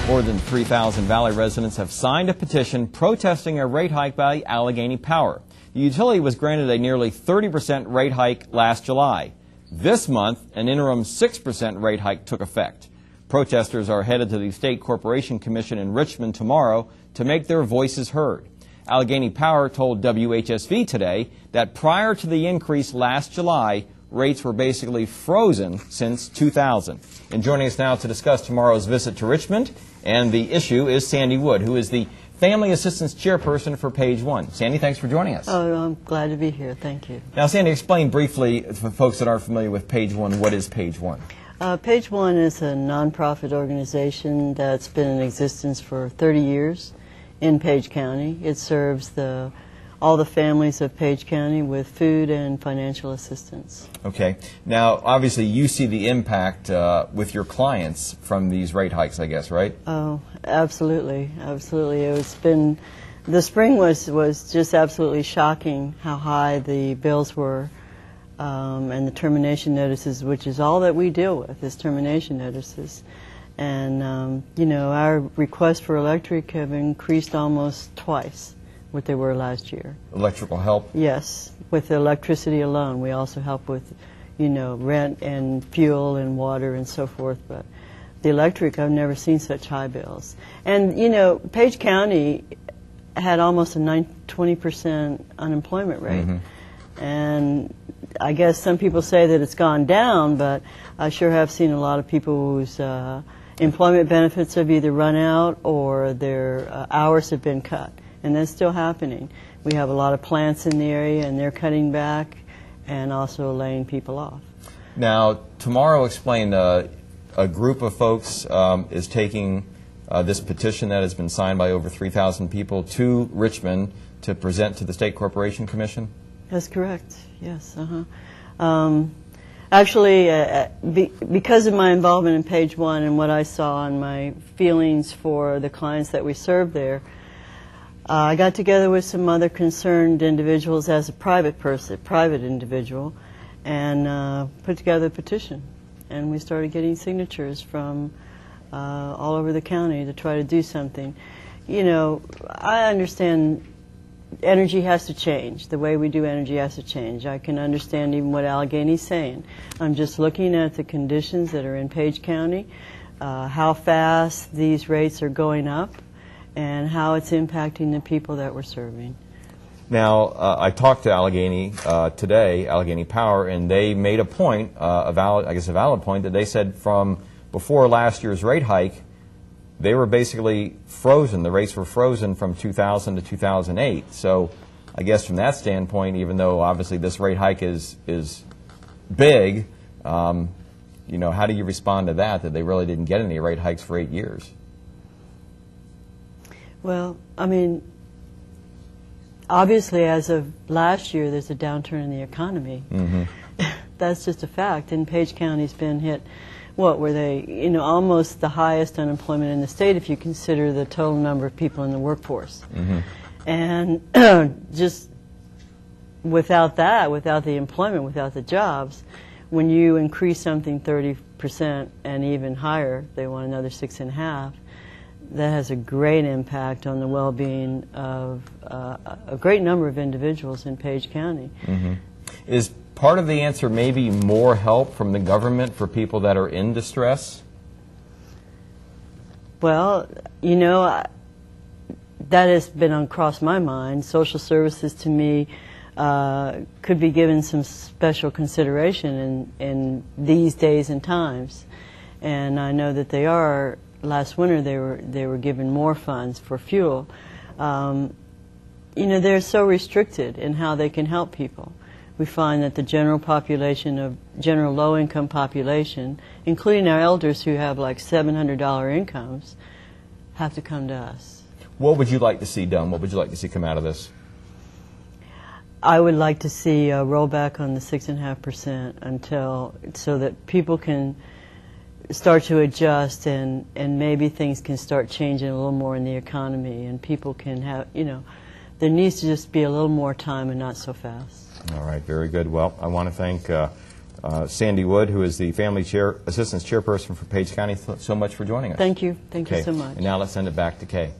More than 3,000 Valley residents have signed a petition protesting a rate hike by Allegheny Power. The utility was granted a nearly 30% rate hike last July. This month, an interim 6% rate hike took effect. Protesters are headed to the State Corporation Commission in Richmond tomorrow to make their voices heard. Allegheny Power told WHSV today that prior to the increase last July, rates were basically frozen since 2000. And joining us now to discuss tomorrow's visit to Richmond and the issue is Sandy Wood, who is the Family Assistance Chairperson for Page One. Sandy, thanks for joining us. Oh, I'm glad to be here. Thank you. Now, Sandy, explain briefly for folks that aren't familiar with Page One, what is Page One? Page One is a nonprofit organization that's been in existence for 30 years in Page County. It serves all the families of Page County with food and financial assistance. Okay. Now, obviously, you see the impact with your clients from these rate hikes, I guess, right? Oh, absolutely. Absolutely. The spring was just absolutely shocking how high the bills were and the termination notices, which is all that we deal with, is termination notices. And, you know, our requests for electric have increased almost twice what they were last year. Electrical help? Yes, with electricity alone. We also help with, you know, rent and fuel and water and so forth. But the electric, I've never seen such high bills. And, you know, Page County had almost a 20% unemployment rate. Mm-hmm. And I guess some people say that it's gone down, but I sure have seen a lot of people whose employment benefits have either run out or their hours have been cut. And that's still happening. We have a lot of plants in the area, and they're cutting back and also laying people off. Now, tomorrow, explain, a group of folks is taking this petition that has been signed by over 3,000 people to Richmond to present to the State Corporation Commission? That's correct, yes. Actually, because of my involvement in Page One and what I saw and my feelings for the clients that we serve there, I got together with some other concerned individuals as a private individual, and put together a petition. And we started getting signatures from all over the county to try to do something. You know, I understand energy has to change. The way we do energy has to change. I can understand even what Allegheny's saying. I'm just looking at the conditions that are in Page County, how fast these rates are going up, and how it's impacting the people that we're serving. Now, I talked to Allegheny today, Allegheny Power, and they made a point, a valid point, that they said from before last year's rate hike, they were basically frozen. The rates were frozen from 2000 to 2008. So I guess from that standpoint, even though obviously this rate hike is big, you know, how do you respond to that they really didn't get any rate hikes for 8 years? Well, I mean, obviously as of last year, there's a downturn in the economy. Mm-hmm. That's just a fact. And Page County's been hit, what were they, you know, almost the highest unemployment in the state if you consider the total number of people in the workforce. Mm-hmm. And just without that, without the employment, without the jobs, when you increase something 30% and even higher, they want another 6.5%, that has a great impact on the well-being of a great number of individuals in Page County. Mm-hmm. Is part of the answer maybe more help from the government for people that are in distress? Well, you know, that has been across my mind. Social services, to me, could be given some special consideration in these days and times. And I know that they are. Last winter they were given more funds for fuel. You know, they're so restricted in how they can help people. We find that the general low-income population, including our elders who have like $700 incomes, have to come to us. What would you like to see done? What would you like to see come out of this? I would like to see a rollback on the 6.5% so that people can start to adjust and maybe things can start changing a little more in the economy and people can have, you know, there needs to just be a little more time and not so fast. All right, very good. Well, I want to thank Sandy Wood, who is the Family Assistance Chairperson for Page County, so much for joining us. Thank you. Thank you Okay. so much. And now let's send it back to Kay.